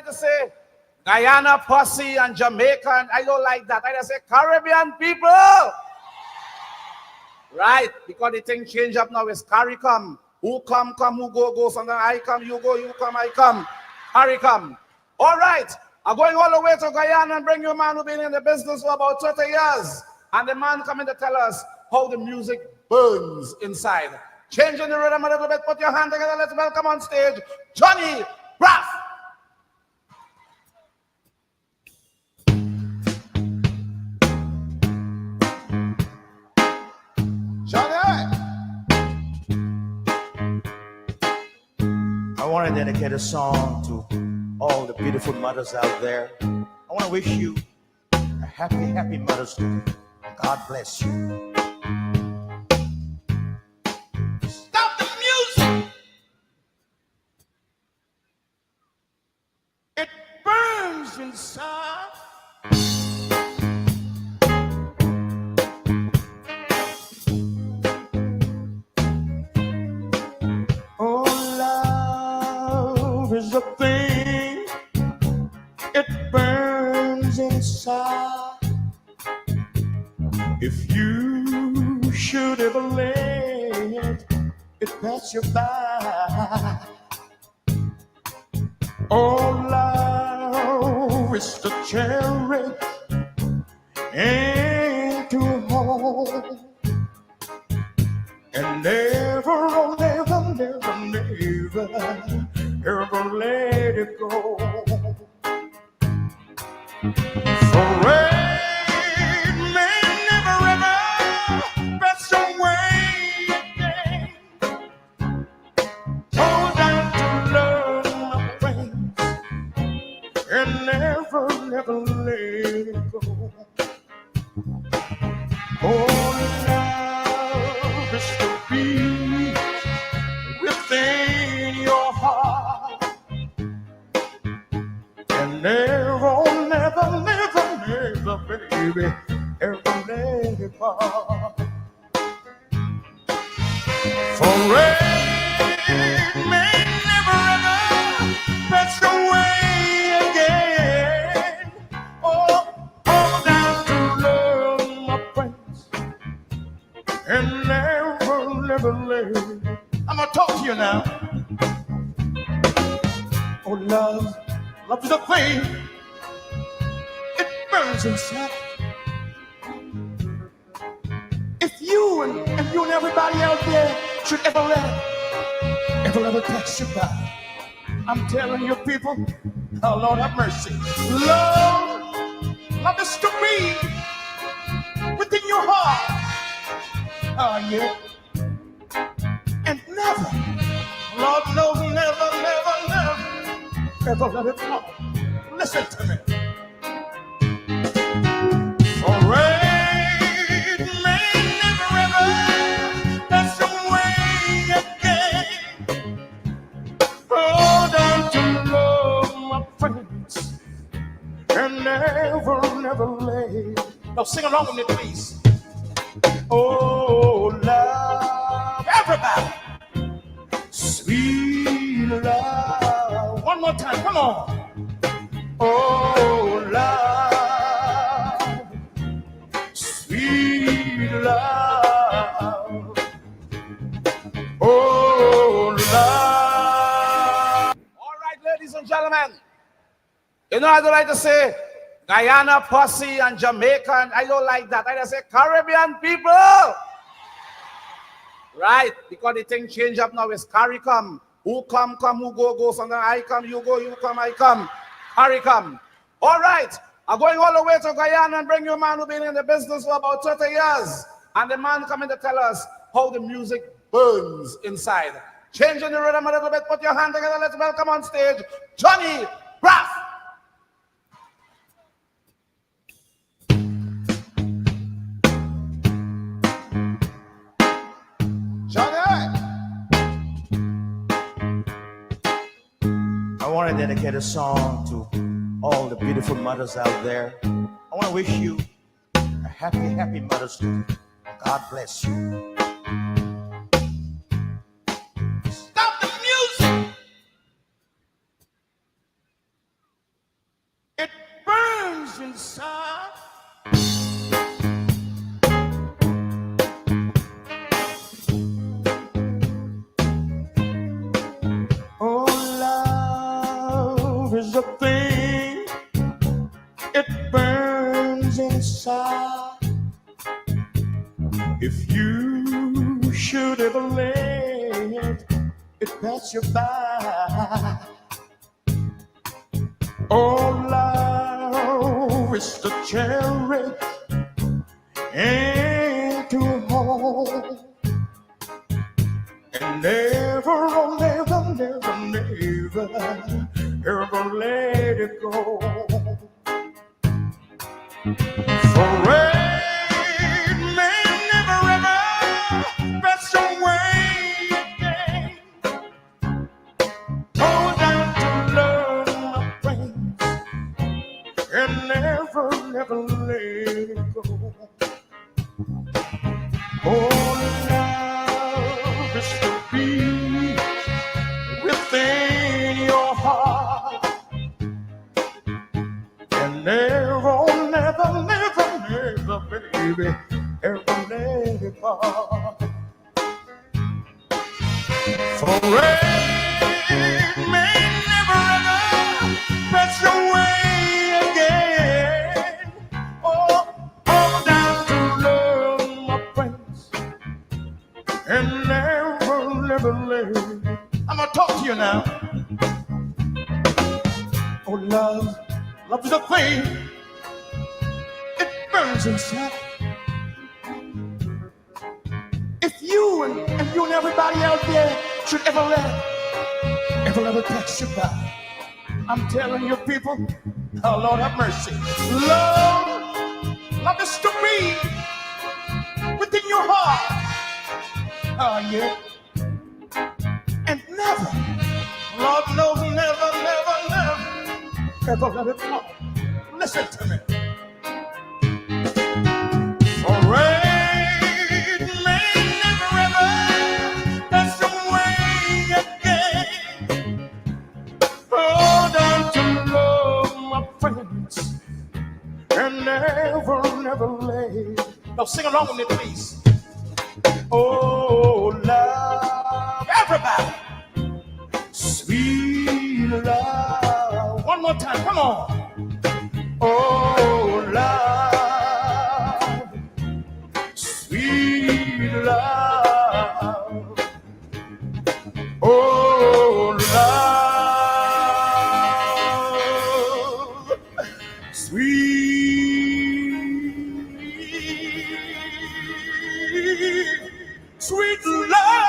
To say Guyana posse and Jamaican, I don't like that. I just say Caribbean people. Right, because the thing change up now is CARICOM. Who come, who go. Sometimes I come, you go, you come, I come. CARICOM. All right, I'm going all the way to Guyana and bring you a man who's been in the business for about 30 years. And the man coming to tell us how the music burns inside. Changing the rhythm a little bit, put your hand together, let's welcome on stage, Johnny Braff. I want to dedicate a song to all the beautiful mothers out there. I want to wish you a happy Mother's Day. God bless you. Stop the music! It burns inside. Is a thing, it burns inside. If you should ever let it pass you by, oh, love is to cherish and to hold, and never ever let it go. For rain may never ever pass away again. Hold on to love, my friends, and never let it go. Oh, love is to be within your heart, and never, baby, ever let it part. For rain may never ever pass away again. Oh, hold down to love, my friends, and never let it. I'm gonna talk to you now. Oh, love is a thing. It burns inside. If you and everybody out there should ever let it pass you by, I'm telling you, people, oh Lord have mercy. Love is to be within your heart. Oh yeah. And never, Lord knows, never let it fall. Listen to me. For rain may never ever pass away again. Hold on to love, my friends, and never let. Now sing along with me, please. Oh, love, everybody, sweet love. One more time, come on. Oh, love, sweet love. Oh, love. All right, ladies and gentlemen, you know I don't like to say Guyana posse and Jamaican. I don't like that. I just say Caribbean people. Right, because the thing change up now is CARICOM. Who come, who go. Sometimes I come, you go, you come, I come. CARICOM. All right, I'm going all the way to Guyana and bring you a man who's been in the business for about 30 years. And the man coming to tell us how the music burns inside. Changing the rhythm a little bit, put your hand together, let's welcome on stage, Johnny Braff. I want to dedicate a song to all the beautiful mothers out there. I want to wish you a happy Mother's Day. God bless you. Stop the music! burns inside. Oh, love is a thing, it burns inside. If you should ever let it pass you by, oh, love is the cherry and to hold, and never, oh, never, never, never, ever let it go. For rain may never ever pass away again. Oh, down to love my friends and never, never let it go. Oh, love is to be within your heart and never, never, never, never, baby, ever let it part. For rain may never ever pass away again. Oh, down to love my friends and never, never let it. I'm gonna talk to you now. Oh, love is a thing, it burns inside. If you and everybody out there should ever let it pass you by, I'm telling you, people, oh, Lord have mercy. Love is to be within your heart. Oh, yeah. And never, Lord knows, never, never, never, ever let it go. Listen to me. For rain may never ever pass away again. Oh, down to love my friends and never, never let. Now sing along with me, please. Oh, love, everybody, sweet love. One more time, come on. Oh, love, sweet love. Oh, love, sweet love.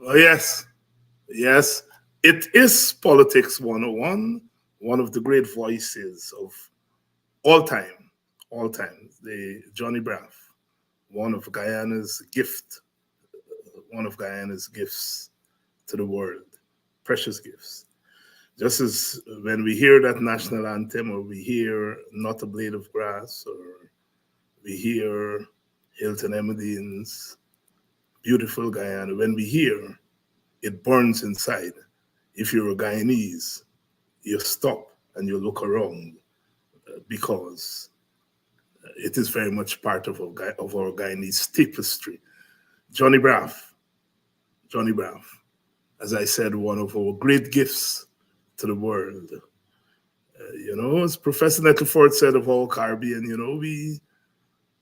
Oh, yes. Yes. It is Politics 101, one of the great voices of all time, the Johnny Braff, one of Guyana's gifts to the world, precious gifts. Just as when we hear that national anthem, or we hear Not a Blade of Grass, or we hear Hilton Emmedine's Beautiful Guyana, when we hear it burns inside. If you're a Guyanese, you stop and you look around because it is very much part of our Guyanese tapestry. Johnny Braff, as I said, one of our great gifts to the world. As Professor Nettleford said of all Caribbean,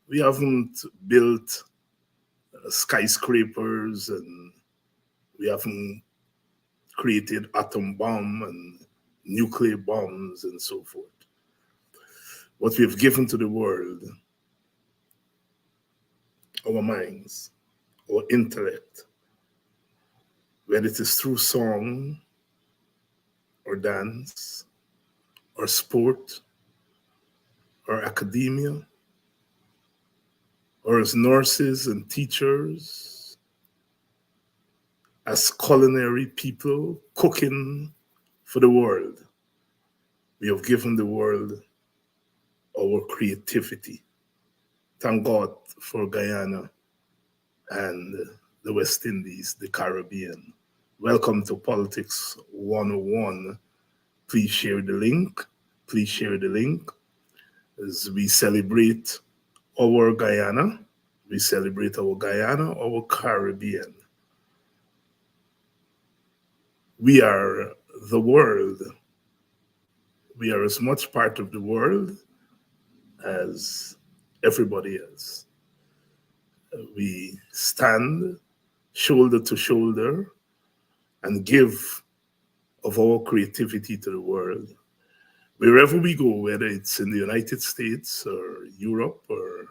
we haven't built skyscrapers, and we haven't created atom bomb and nuclear bombs and so forth. What we have given to the world, our minds, our intellect, whether it is through song or dance or sport or academia, or as nurses and teachers, as culinary people cooking for the world. We have given the world our creativity. Thank God for Guyana and the West Indies, the Caribbean. Welcome to Politics 101. Please share the link. Please share the link as we celebrate our Guyana. We celebrate our Guyana, our Caribbean. We are the world. We are as much part of the world as everybody else. We stand shoulder to shoulder and give of our creativity to the world. Wherever we go, whether it's in the United States or Europe or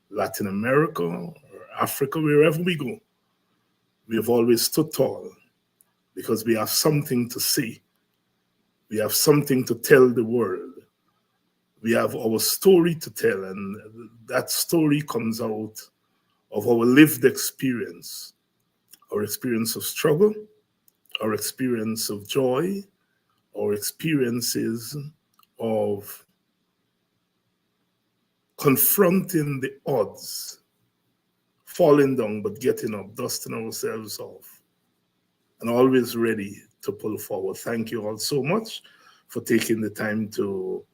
Latin America or Africa, wherever we go, we have always stood tall because we have something to say. We have something to tell the world. We have our story to tell, and that story comes out of our lived experience, our experience of struggle, our experience of joy, our experiences of confronting the odds, falling down but getting up, dusting ourselves off, and always ready to pull forward. Thank you all so much for taking the time to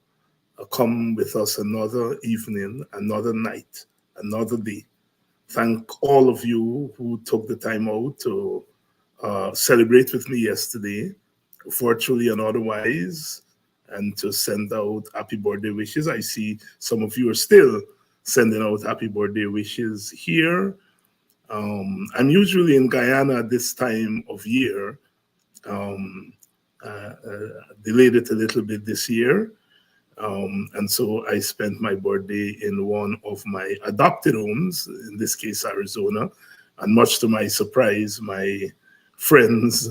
come with us another evening, another night, another day. Thank all of you who took the time out to celebrate with me yesterday, virtually and otherwise, and to send out happy birthday wishes. I see some of you are still sending out happy birthday wishes here. I'm usually in Guyana at this time of year. Delayed it a little bit this year. And so I spent my birthday in one of my adopted homes, in this case, Arizona. And much to my surprise, my friends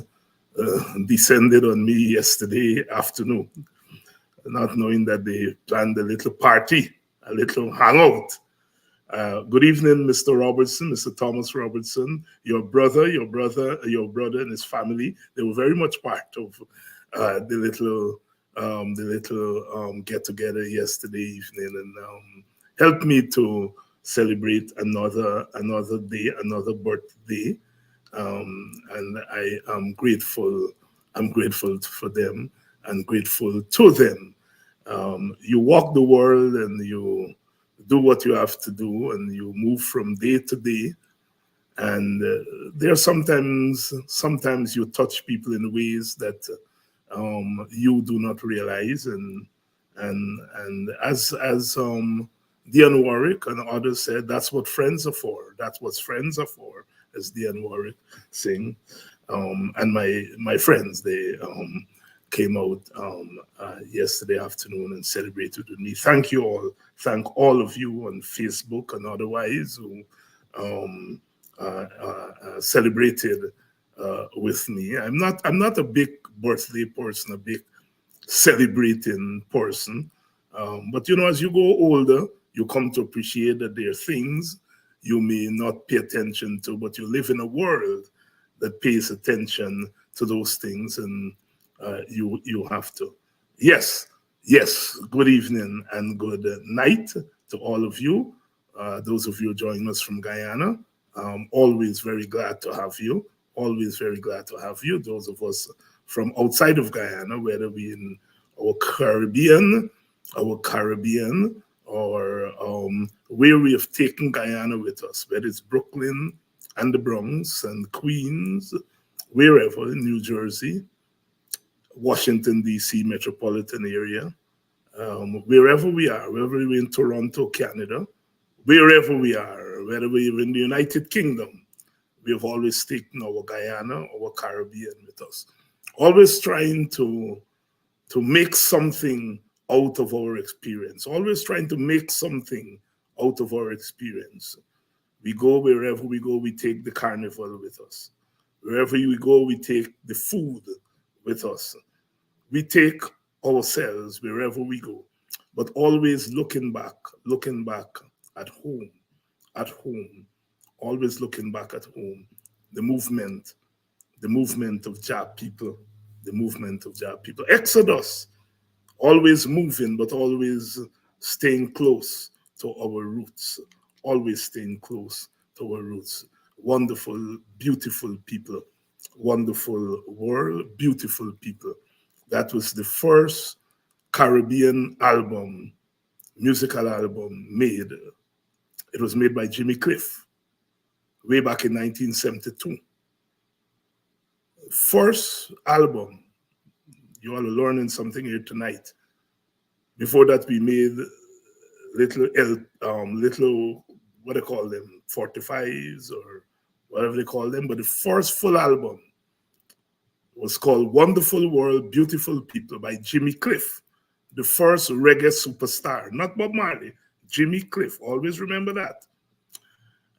descended on me yesterday afternoon, not knowing that they planned a little party, a little hangout. Good evening, Mr. Robertson, Mr. Thomas Robertson, your brother and his family. They were very much part of the little get together yesterday evening, and helped me to celebrate another day, another birthday. And I am grateful. I'm grateful for them and grateful to them. You walk the world and you do what you have to do, and you move from day to day. And there are sometimes you touch people in ways that you do not realize, and as Dion Warwick and others said, that's what friends are for. That's what friends are for, as Dion Warwick sing. And my friends, they came out yesterday afternoon and celebrated with me. Thank you all. Thank all of you on Facebook and otherwise who celebrated with me. I'm not a big birthday person, a big celebrating person. But as you go older, you come to appreciate that there are things you may not pay attention to, but you live in a world that pays attention to those things, and you have to. Yes. Good evening and good night to all of you. Those of you joining us from Guyana, always very glad to have you. Always very glad to have you. Those of us from outside of Guyana, whether we in our Caribbean, or where we have taken Guyana with us, whether it's Brooklyn and the Bronx and Queens, wherever in New Jersey, Washington, D.C. metropolitan area, wherever we are, whether we're in Toronto, Canada, wherever we are, whether we're in the United Kingdom, we have always taken our Guyana, our Caribbean with us. Always trying to make something out of our experience. Always trying to make something out of our experience. We go wherever we go, we take the carnival with us. Wherever we go, we take the food with us. We take ourselves wherever we go, but always looking back at home, always looking back at home. The movement of Jah people, Exodus, always moving, but always staying close to our roots, always staying close to our roots. wonderful, beautiful people. Wonderful world, beautiful people. That was the first Caribbean album, musical album made. It was made by Jimmy Cliff way back in 1972. First album. You all are learning something here tonight. Before that, we made little, what do they call them, 45s or whatever they call them. But the first full album was called Wonderful World, Beautiful People by Jimmy Cliff, the first reggae superstar, not Bob Marley, Jimmy Cliff. Always remember that.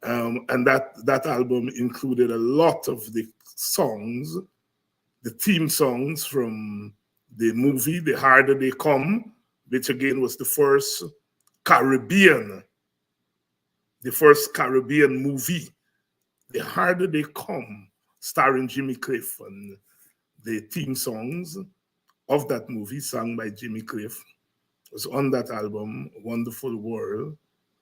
And that album included a lot of the songs, the theme songs from the movie The Harder They Come, which again was the first Caribbean movie, The Harder They Come, starring Jimmy Cliff. And the theme songs of that movie, sung by Jimmy Cliff, was on that album, Wonderful World,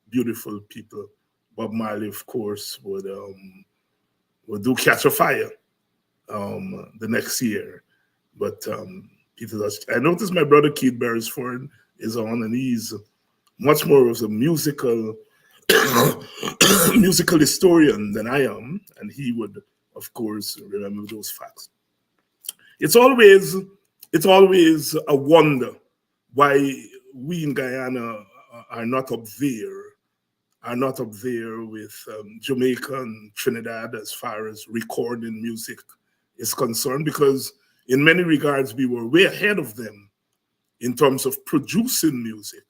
Beautiful People. Bob Marley, of course, would do Catch a Fire the next year. But I noticed my brother Keith Beresford is on, and he's much more of a musical historian than I am, and he would, of course, remember those facts. It's always a wonder why we in Guyana are not up there with Jamaica and Trinidad as far as recording music is concerned, because in many regards we were way ahead of them in terms of producing music,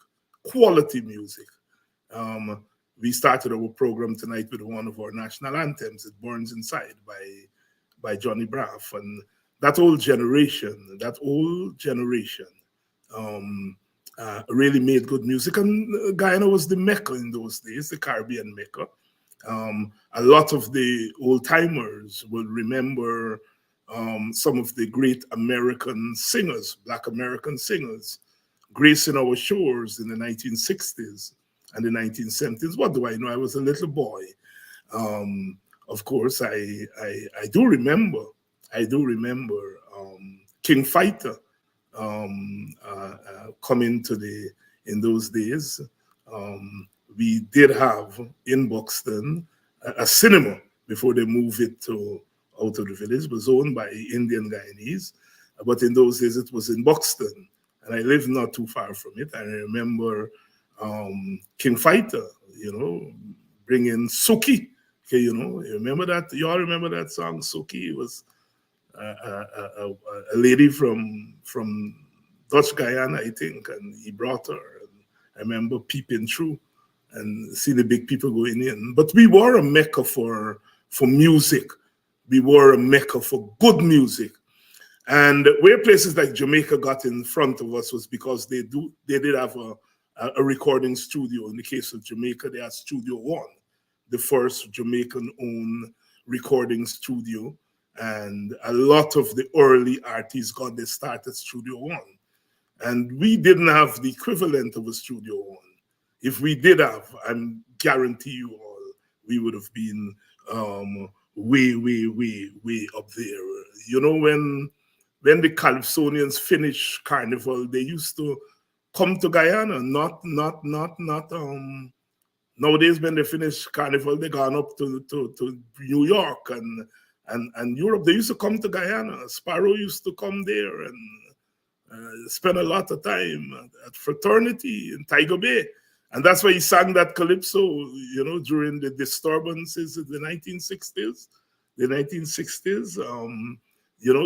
quality music. We started our program tonight with one of our national anthems, It Burns Inside by Johnny Braff. And that old generation really made good music. And Guyana was the Mecca in those days, the Caribbean Mecca. A lot of the old timers will remember some of the great American singers, Black American singers, gracing our shores in the 1960s and the 1970s. What do I know? I was a little boy. Of course, I do remember King Fighter coming in those days. We did have in Buxton a cinema before they moved it out of the village. It was owned by Indian Guyanese, but in those days it was in Buxton, and I lived not too far from it. I remember King Fighter, bringing Suki. Okay, you remember that? You all remember that song, Suki? It was a lady from Dutch Guyana, I think, and he brought her. And I remember peeping through and see the big people going in. But we were a mecca for music. We were a mecca for good music. And where places like Jamaica got in front of us was because they did have a recording studio. In the case of Jamaica, they had Studio One, the first Jamaican-owned recording studio. And a lot of the early artists got their start at Studio One. And we didn't have the equivalent of a Studio One. If we did have, I guarantee you all, we would have been way up there. When the Calypsonians finished Carnival, they used to come to Guyana, not nowadays when they finish Carnival, they gone up to New York and Europe. They used to come to Guyana. Sparrow used to come there and spend a lot of time at Fraternity in Tiger Bay. And that's why he sang that calypso, during the disturbances in the 1960s.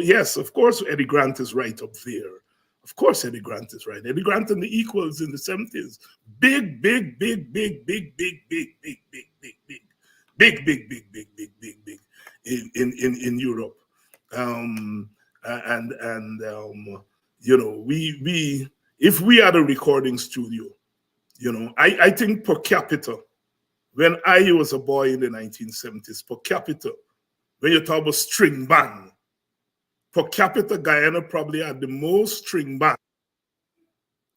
Yes, of course, Eddie Grant is right up there. Of course, Eddie Grant is right. Eddie Grant and the Equals in the 70s. Big in Europe. If we had a recording studio, I think per capita, when I was a boy in the 1970s, per capita, when you talk about string band, per capita, Guyana probably had the most string band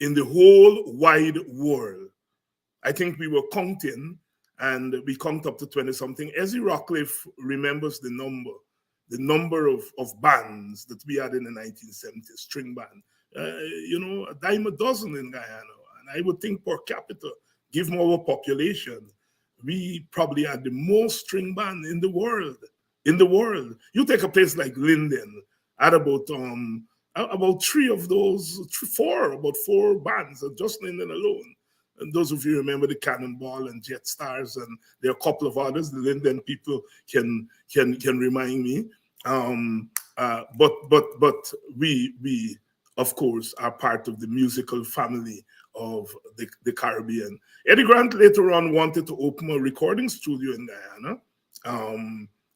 in the whole wide world. I think we were counting and we count up to 20-something. Ezzy Rockcliffe remembers the number of bands that we had in the 1970s, string band. A dime a dozen in Guyana. And I would think per capita, given our population, we probably had the most string band in the world. You take a place like Linden, had about three of those, about four bands, just Linden alone. And those of you remember the Cannonball and Jet Stars, and there are a couple of others. The Linden people can remind me. But we of course are part of the musical family of the Caribbean. Eddie Grant later on wanted to open a recording studio in Guyana,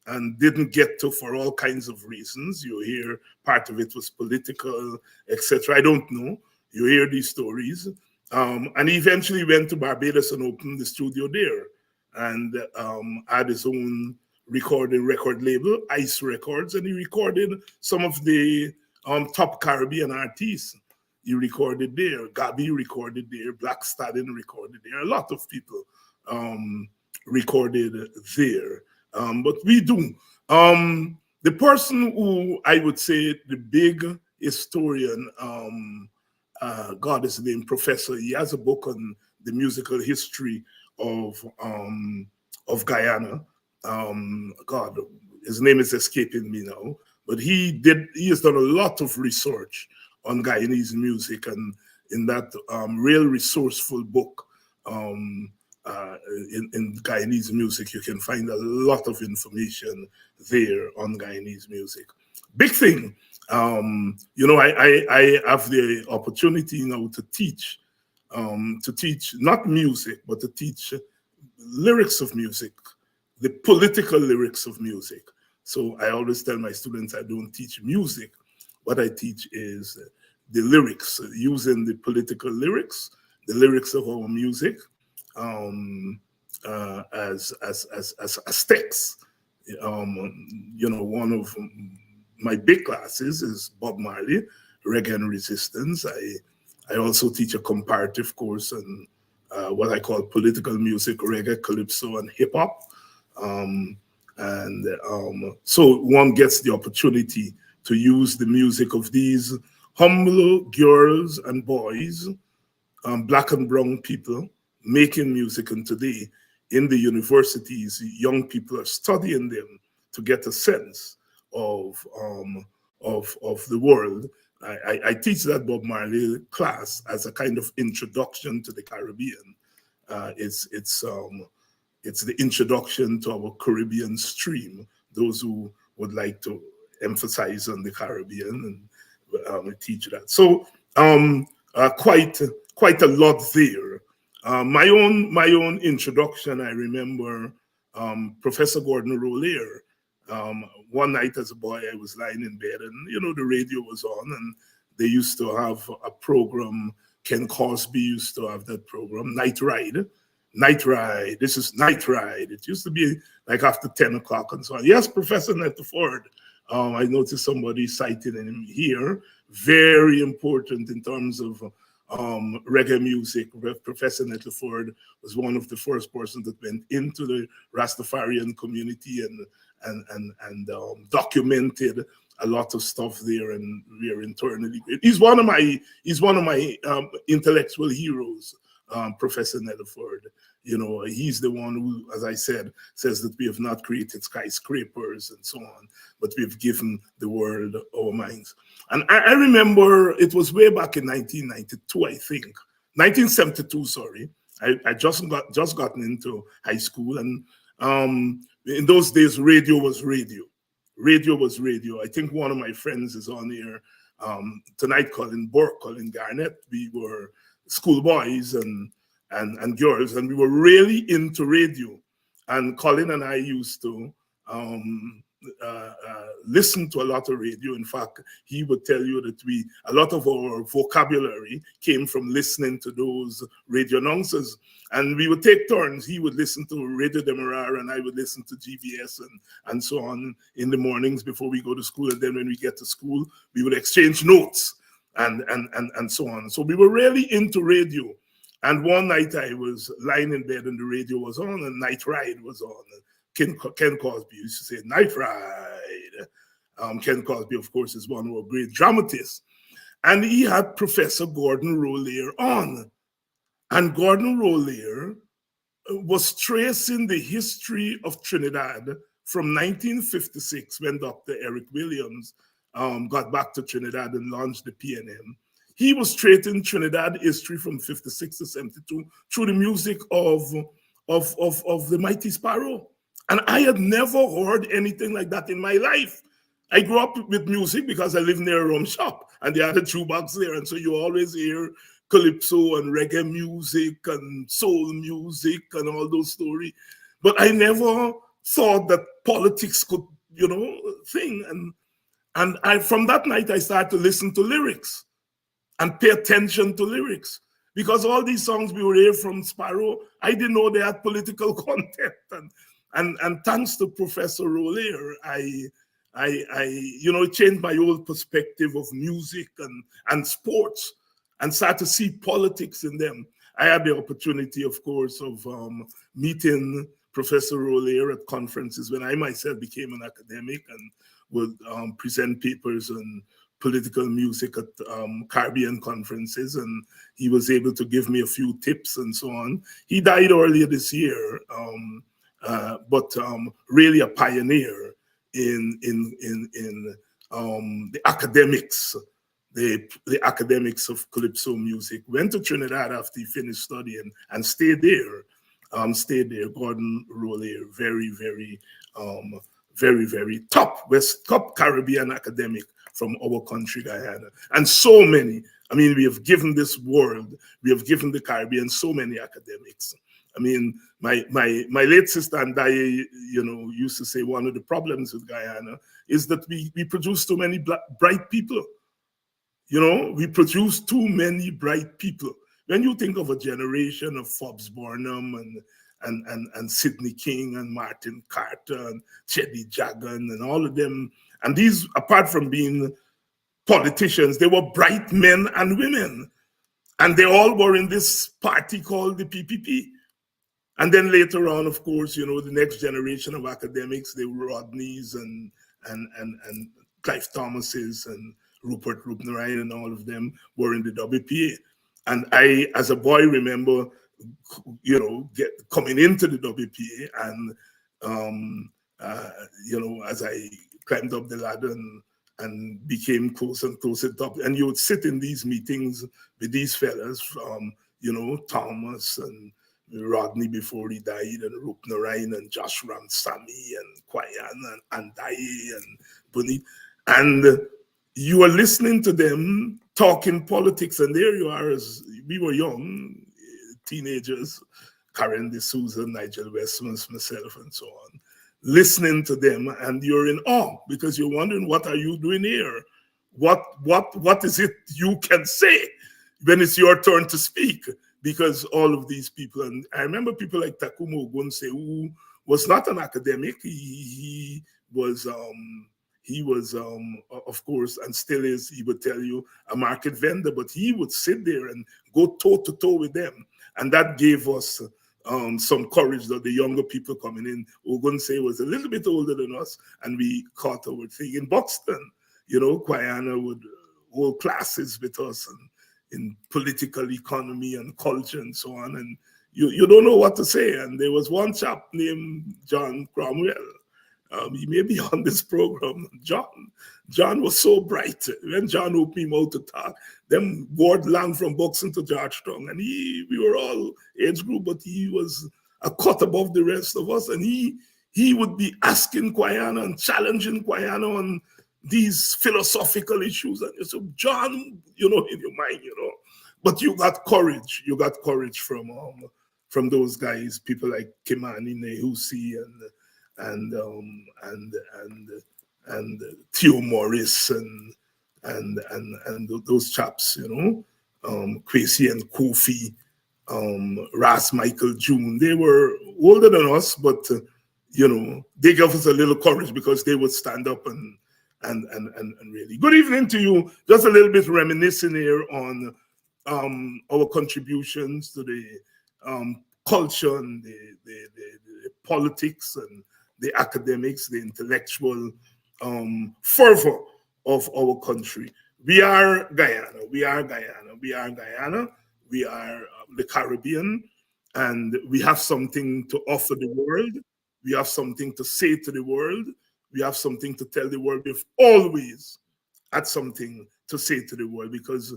and didn't get to for all kinds of reasons. You hear part of it was political, etc. I don't know. You hear these stories. And he eventually went to Barbados and opened the studio there, and had his own record label, Ice Records, and he recorded some of the top Caribbean artists. He recorded there. Gabi recorded there. Black Stallion recorded there. A lot of people recorded there. But we do. The person who I would say the big historian, God is the name, Professor. He has a book on the musical history of Guyana. God, his name is escaping me now. But he has done a lot of research on Guyanese music, and in that real resourceful book in Guyanese music, you can find a lot of information there on Guyanese music. Big thing. I have the opportunity now to teach not music, but to teach lyrics of music, the political lyrics of music. So I always tell my students I don't teach music. What I teach is the lyrics, using the political lyrics, the lyrics of our music as text. One of my big classes is Bob Marley, Reggae and Resistance. I also teach a comparative course on what I call political music, reggae, calypso, and hip hop. So one gets the opportunity to use the music of these humble girls and boys, black and brown people, making music. And today, in the universities, young people are studying them to get a sense of the world. I teach that Bob Marley class as a kind of introduction to the Caribbean. It's the introduction to our Caribbean stream. Those who would like to emphasize on the Caribbean, and we teach that. So quite a lot there. My own introduction, I remember Professor Gordon Roller. One night as a boy, I was lying in bed, and the radio was on, and they used to have a program. Ken Cosby used to have that program, Night Ride. This is Night Ride. It used to be like after 10 o'clock and so on. Yes, Professor Nettleford. I noticed somebody citing him here. Very important in terms of reggae music. Professor Nettleford was one of the first persons that went into the Rastafarian community and documented a lot of stuff there, and we are internally great. He's one of my intellectual heroes, Professor Nettleford. He's the one who, as I said, says that we have not created skyscrapers and so on, but we've given the world our minds. And I remember it was way back in 1992, I think, 1972. Sorry, I just gotten into high school, and in those days, radio was radio. Radio was radio. I think one of my friends is on here tonight, Colin Burke, Colin Garnett. We were schoolboys and girls, and we were really into radio. And Colin and I used to listen to a lot of radio. In fact, he would tell you that a lot of our vocabulary came from listening to those radio announcers. And we would take turns. He would listen to Radio Demerara, and I would listen to GBS and so on in the mornings before we go to school. And then when we get to school, we would exchange notes and so on. So we were really into radio. And one night I was lying in bed and the radio was on and Night Ride was on. Ken Cosby used to say, Night Ride. Ken Cosby, of course, is one of our great dramatists. And he had Professor Gordon Rollier on. And Gordon Rollier was tracing the history of Trinidad from 1956, when Dr. Eric Williams got back to Trinidad and launched the PNM. He was tracing Trinidad history from 56 to 72 through the music of the Mighty Sparrow. And I had never heard anything like that in my life. I grew up with music because I lived near a rum shop and they had a jukebox there. And so you always hear calypso and reggae music and soul music and all those stories. But I never thought that politics could, thing. And from that night, I started to listen to lyrics and pay attention to lyrics. Because all these songs we were hearing from Sparrow, I didn't know they had political content. And thanks to Professor Rollier, it changed my whole perspective of music and sports and started to see politics in them. I had the opportunity, of course, of meeting Professor Rollier at conferences when I myself became an academic and would present papers on political music at Caribbean conferences, and he was able to give me a few tips and so on. He died earlier this year, but really a pioneer in the academics, the academics of calypso music. Went to Trinidad after he finished studying and stayed there. Gordon Rollier, very, very top Caribbean academic from our country, Guyana. And so many, we have given this world, we have given the Caribbean so many academics. My late sister and I, used to say one of the problems with Guyana is that we produce too many bright people. We produce too many bright people. When you think of a generation of Forbes Burnham and Sidney King and Martin Carter and Cheddy Jagan and all of them, and these, apart from being politicians, they were bright men and women. And they all were in this party called the PPP. And then later on, of course, the next generation of academics, they were Rodneys and Clive Thomases and Rupert Rupnarayan and all of them were in the WPA. And I, as a boy, remember, coming into the WPA and, as I climbed up the ladder and became closer and closer to top. And you would sit in these meetings with these fellas from, Thomas and Rodney before he died, and Rupnarayan and Josh Ramsamy and Kwayan and Andaye and Bunny. And you are listening to them talking politics, and there you are, as we were young, teenagers, Karen D'Souza, Nigel Westmans, myself, and so on, listening to them, and you're in awe because you're wondering, what are you doing here? What is it you can say when it's your turn to speak? Because all of these people, and I remember people like Takumo Ogunse, who was not an academic. He was, of course, and still is, he would tell you, a market vendor, but he would sit there and go toe-to-toe with them. And that gave us some courage that the younger people coming in. Ogunse was a little bit older than us, and we caught our thing in Buxton. Guyana would hold classes with us and in political economy and culture and so on. And you don't know what to say. And there was one chap named John Cromwell. He may be on this program. John was so bright. When John opened him out to talk, them word long from Buxton to Georgetown. And we were all age group, but he was a cut above the rest of us. And he would be asking Guyana and challenging Guyana on these philosophical issues. And so, John, in your mind, but you got courage. You got courage from those guys, people like Kimani Nehusi and Theo Morris and those chaps, Kwesi and Kofi, Ras Michael June. They were older than us, but they gave us a little courage because they would stand up and really. Good evening to you. Just a little bit reminiscing here on our contributions to the culture and the politics and the academics, the intellectual fervor of our country. We are Guyana. We are Guyana. We are Guyana. We are the Caribbean, and we have something to offer the world. We have something to say to the world. We have something to tell the world. We've always had something to say to the world because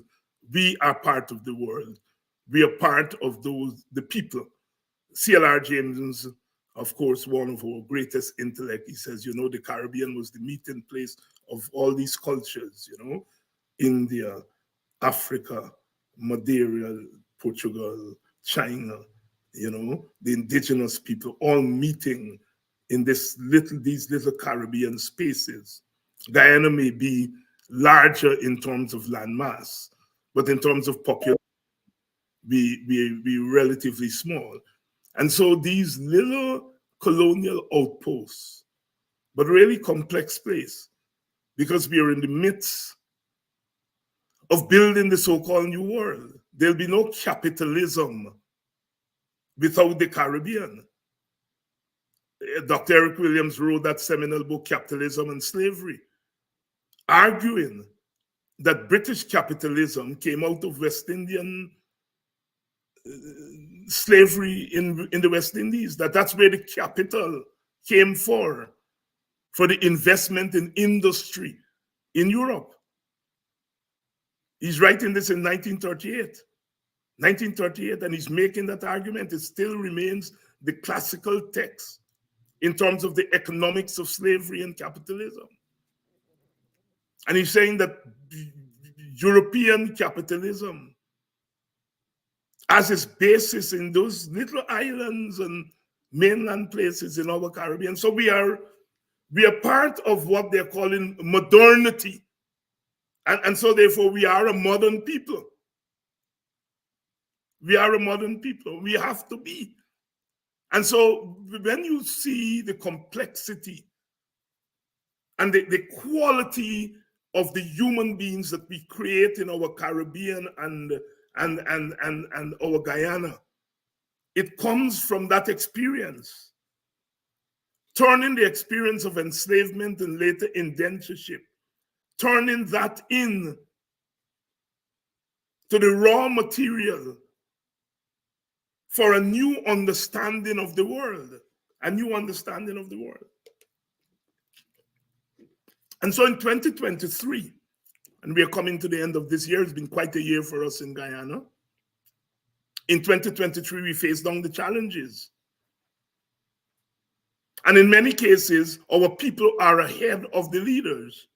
we are part of the world. We are part of the people. C.L.R. James, of course, one of our greatest intellect, he says, you know, the Caribbean was the meeting place of all these cultures, you know, India, Africa, Madeira, Portugal, China, you know, the indigenous people all meeting in these little Caribbean spaces. Guyana may be larger in terms of landmass, but in terms of population, we relatively small. And so these little colonial outposts, but really complex place, because we are in the midst of building the so-called new world. There'll be no capitalism without the Caribbean. Dr. Eric Williams wrote that seminal book, Capitalism and Slavery, arguing that British capitalism came out of West Indian slavery in the West Indies, that's where the capital came for the investment in industry in Europe. He's writing this in 1938, and he's making that argument. It still remains the classical text in terms of the economics of slavery and capitalism. And he's saying that European capitalism has its basis in those little islands and mainland places in our Caribbean. So we are part of what they're calling modernity. And so therefore we are a modern people. We are a modern people. We have to be. And so when you see the complexity and the quality of the human beings that we create in our Caribbean and our Guyana, it comes from that experience, turning the experience of enslavement and later indentureship, turning that in to the raw material for a new understanding of the world, a new understanding of the world. And so in 2023, and we are coming to the end of this year, it's been quite a year for us in Guyana. In 2023, we faced down the challenges. And in many cases, our people are ahead of the leaders.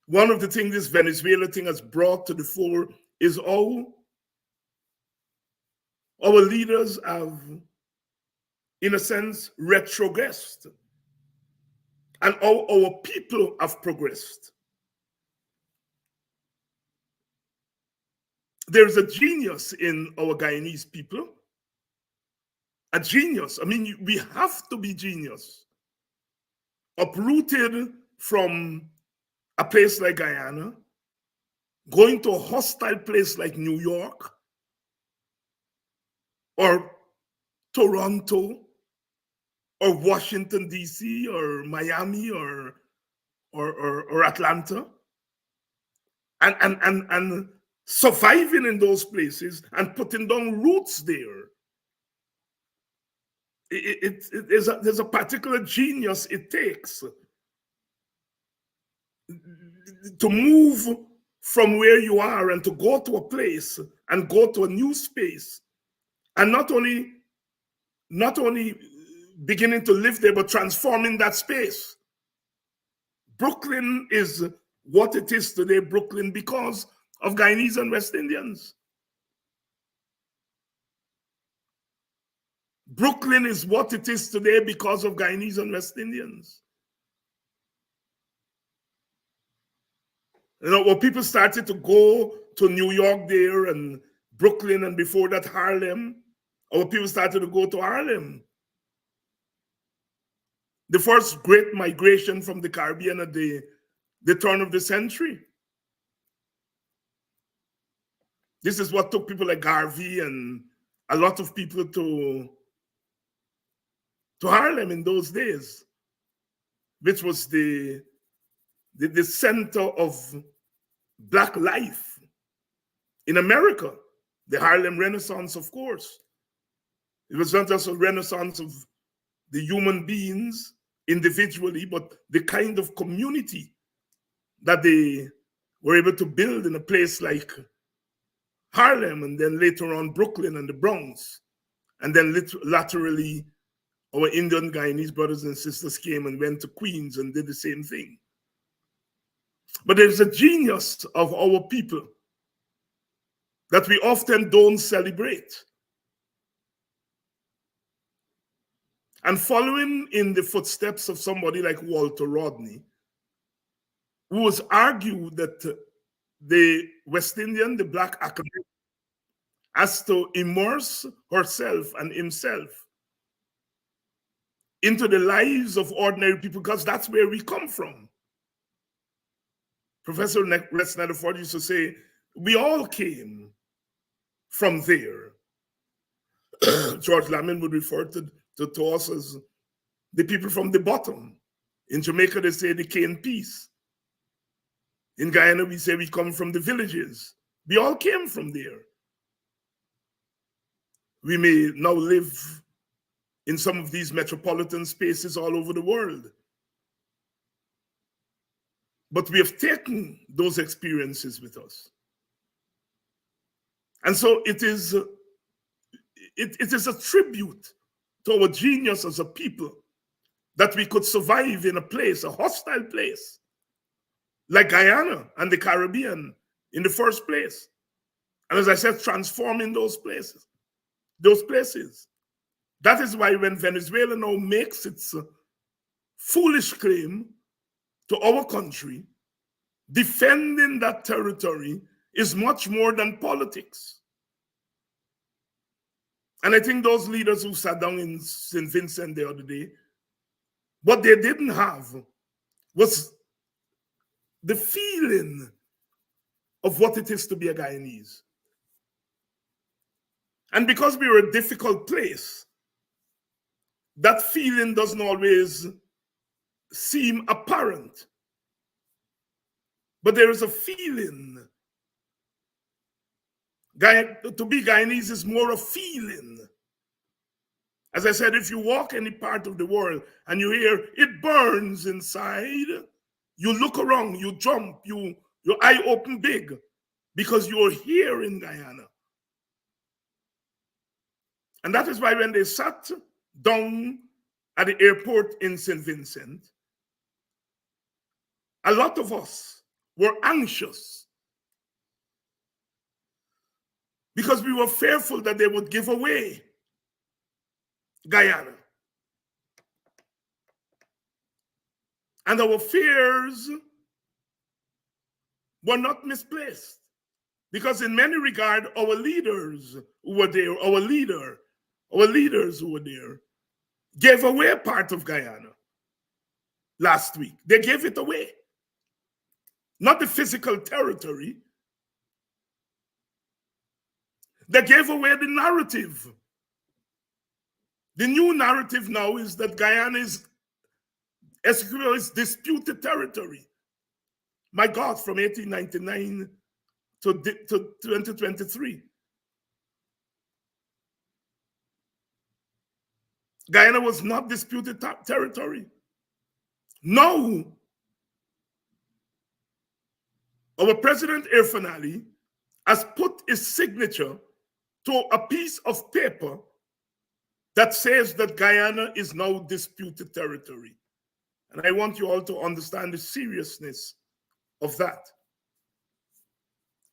One of the things this Venezuela thing has brought to the fore is how our leaders have, in a sense, retrogressed, and how our people have progressed. There's a genius in our Guyanese people. A genius. I mean, we have to be genius. Uprooted from a place like Guyana, going to a hostile place like New York, or Toronto, or Washington, D.C., or Miami, or Atlanta, and surviving in those places and putting down roots there. There's a particular genius it takes to move from where you are and to go to a place and go to a new space, and not only beginning to live there, but transforming that space. Brooklyn is what it is today, Brooklyn, because of Guyanese and West Indians. Brooklyn is what it is today because of Guyanese and West Indians. You know, when people started to go to New York there and Brooklyn, and before that Harlem, or people started to go to Harlem. The first great migration from the Caribbean at the turn of the century. This is what took people like Garvey and a lot of people to Harlem in those days, which was the center of Black life in America. The Harlem Renaissance, of course. It was not just a renaissance of the human beings individually, but the kind of community that they were able to build in a place like Harlem, and then later on Brooklyn and the Bronx. And then laterally, our Indian Guyanese brothers and sisters came and went to Queens and did the same thing. But there's a genius of our people that we often don't celebrate. And following in the footsteps of somebody like Walter Rodney, who was argued that the West Indian, the Black academic, has to immerse herself and himself into the lives of ordinary people, because that's where we come from. Professor Rex Netherford used to say, we all came from there. George Lamin would refer to us as the people from the bottom. In Jamaica, they say the cane piece. In Guyana, we say we come from the villages. We all came from there. We may now live in some of these metropolitan spaces all over the world, but we have taken those experiences with us. And so it is a tribute to our genius as a people that we could survive in a place, a hostile place, like Guyana and the Caribbean in the first place. And as I said, transforming those places. That is why when Venezuela now makes its foolish claim to our country, defending that territory is much more than politics. And I think those leaders who sat down in St. Vincent the other day, what they didn't have was the feeling of what it is to be a Guyanese. And because we were a difficult place, that feeling doesn't always seem apparent. But there is a feeling. To be Guyanese is more a feeling. As I said, if you walk any part of the world and you hear it burns inside, you look around, you jump, your eye open big, because you're here in Guyana. And that is why when they sat down at the airport in St. Vincent, a lot of us were anxious because we were fearful that they would give away Guyana. And our fears were not misplaced, because in many regards, our leaders who were there, our leaders who were there, gave away part of Guyana last week. They gave it away. Not the physical territory. They gave away the narrative. The new narrative now is that Guyana is disputed territory. My God, from 1899 to 2023. Guyana was not disputed territory. No. Our President Irfan Ali has put his signature to a piece of paper that says that Guyana is now disputed territory. And I want you all to understand the seriousness of that.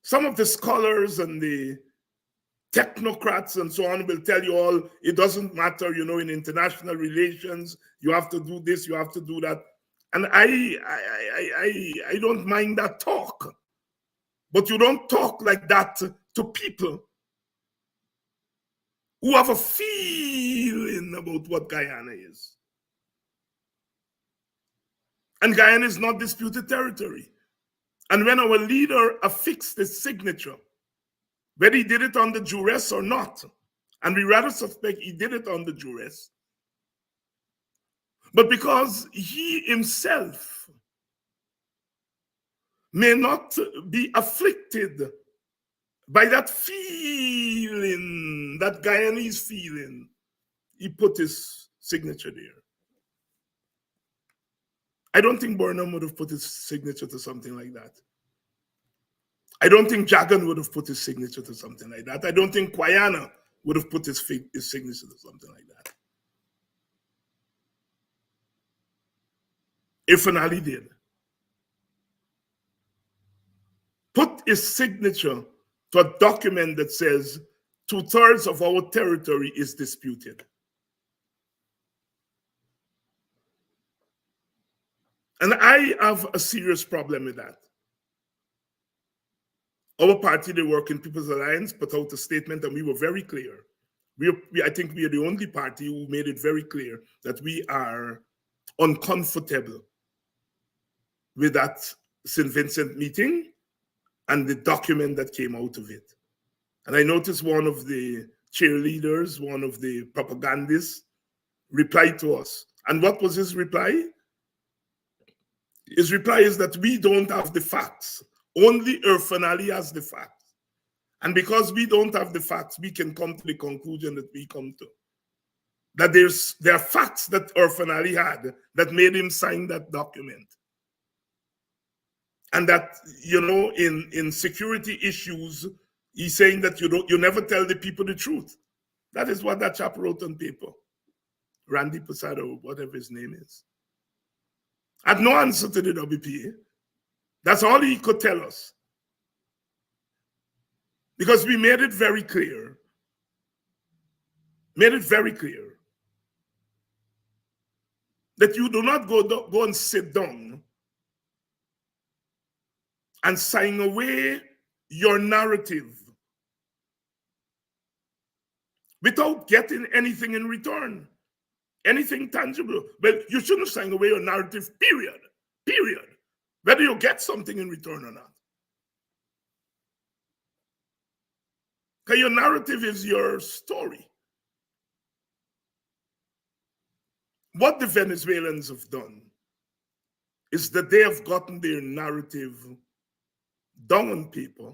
Some of the scholars and the technocrats and so on will tell you all, it doesn't matter, you know, in international relations, you have to do this, you have to do that. And I don't mind that talk. But you don't talk like that to people who have a feeling about what Guyana is. And Guyana is not disputed territory. And when our leader affixed his signature, whether he did it under duress or not. And we rather suspect he did it under duress. But because he himself may not be afflicted by that feeling, that Guyanese feeling, he put his signature there. I don't think Burnham would have put his signature to something like that. I don't think Jagan would have put his signature to something like that. I don't think Guyana would have put his signature to something like that. Irfan Ali did. Put his signature to a document that says 2/3 of our territory is disputed. And I have a serious problem with that. Our party, the Working People's Alliance, put out a statement and we were very clear. I think we are the only party who made it very clear that we are uncomfortable with that St. Vincent meeting and the document that came out of it. And I noticed one of the cheerleaders, one of the propagandists, replied to us. And what was his reply? His reply is that we don't have the facts. Only Irfan Ali has the facts. And because we don't have the facts, we can come to the conclusion that we come to. That there are facts that Irfan Ali had that made him sign that document. And that, you know, in security issues, he's saying that you never tell the people the truth. That is what that chap wrote on paper. Randy Posado, whatever his name is. Had no answer to the WPA. That's all he could tell us. Because we made it very clear. That you do not go and sit down and sign away your narrative without getting anything in return, anything tangible. Well, you shouldn't sign away your narrative, period. Whether you get something in return or not. Because your narrative is your story. What the Venezuelans have done is that they have gotten their narrative down on paper,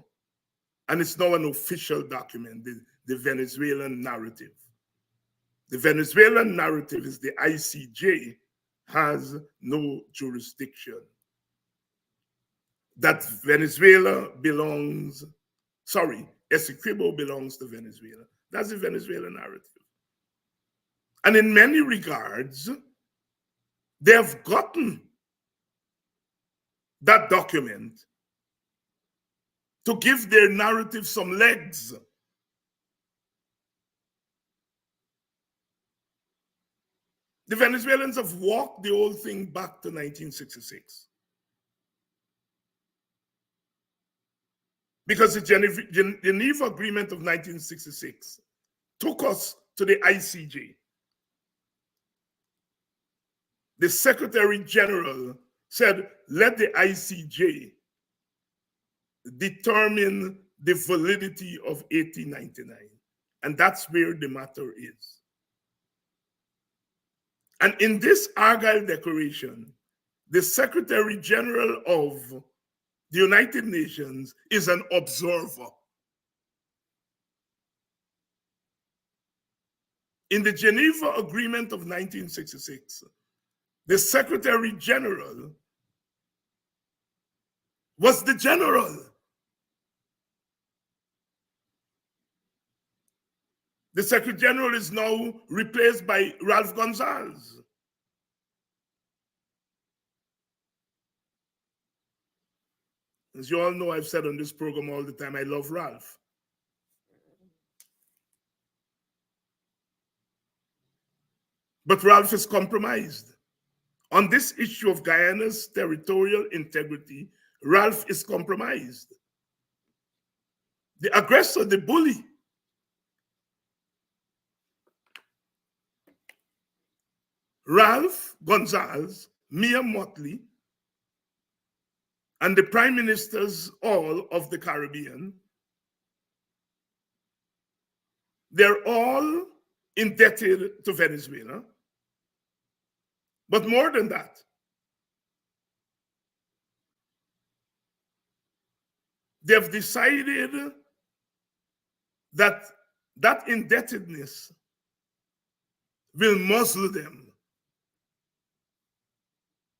and it's now an official document, the Venezuelan narrative. The Venezuelan narrative is the ICJ has no jurisdiction. That Venezuela belongs, Essequibo belongs to Venezuela. That's the Venezuelan narrative. And in many regards, they have gotten that document to give their narrative some legs. The Venezuelans have walked the whole thing back to 1966. Because the Geneva Agreement of 1966 took us to the ICJ. The Secretary General said, let the ICJ determine the validity of 1899. And that's where the matter is. And in this Argyle Declaration, the Secretary General of the United Nations is an observer. In the Geneva Agreement of 1966, the Secretary General was the general. The Secretary General is now replaced by Ralph Gonzalez. As you all know, I've said on this program all the time, I love Ralph. But Ralph is compromised. On this issue of Guyana's territorial integrity, Ralph is compromised. The aggressor, the bully, Ralph Gonzalez, Mia Motley, and the prime ministers all of the Caribbean they're all indebted to Venezuela. But more than that, they've decided that that indebtedness will muzzle them.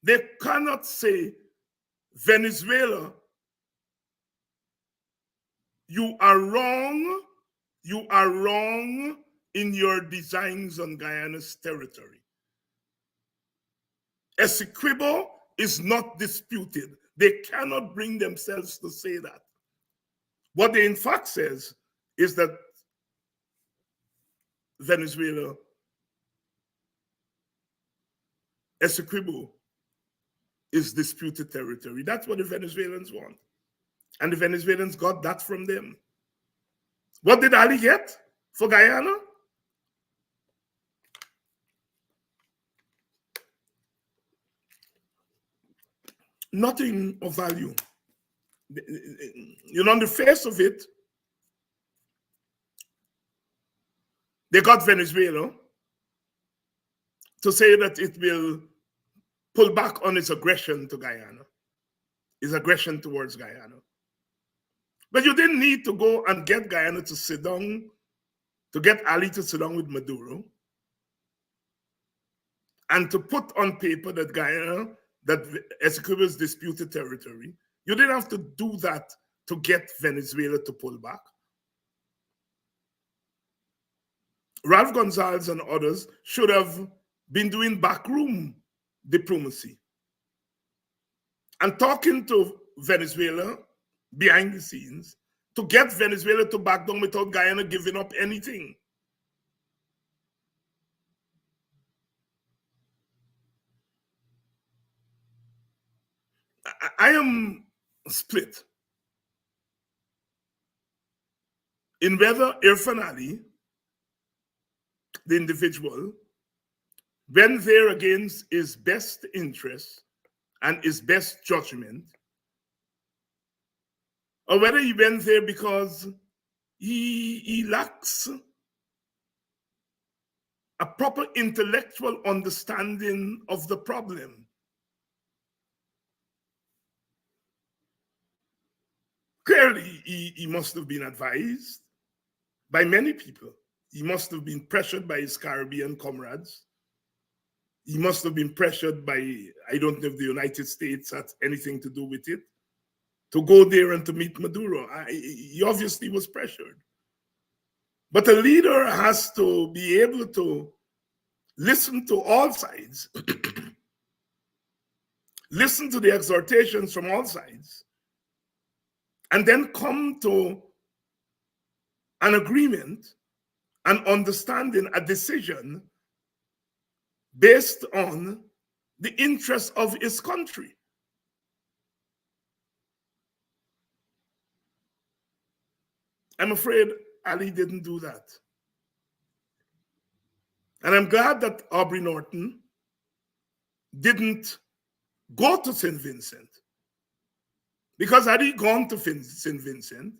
They cannot say, Venezuela, you are wrong in your designs on Guyana's territory. Essequibo is not disputed. They cannot bring themselves to say that. What they in fact says is that Venezuela, Essequibo is disputed territory. That's what the Venezuelans want. And the Venezuelans got that from them. What did Ali get for Guyana? Nothing of value. You know, on the face of it, they got Venezuela to say that it will pull back on its aggression to Guyana, its aggression towards Guyana. But you didn't need to go and get Guyana to sit down, to get Ali to sit down with Maduro, and to put on paper that Guyana, that Essequibo is disputed territory. You didn't have to do that to get Venezuela to pull back. Ralph Gonzalez and others should have been doing backroom diplomacy and talking to Venezuela behind the scenes to get Venezuela to back down without Guyana giving up anything. I am split in whether Irfan Ali, the individual, went there against his best interest and his best judgment, or whether he went there because he lacks a proper intellectual understanding of the problem. Clearly, he must have been advised by many people. He must have been pressured by his Caribbean comrades. He must have been pressured by, I don't know if the United States had anything to do with it, to go there and to meet Maduro. He obviously was pressured. But a leader has to be able to listen to all sides, listen to the exhortations from all sides, and then come to an agreement, an understanding, a decision based on the interests of his country. I'm afraid Ali didn't do that. And I'm glad that Aubrey Norton didn't go to St. Vincent. Because had he gone to St. Vincent,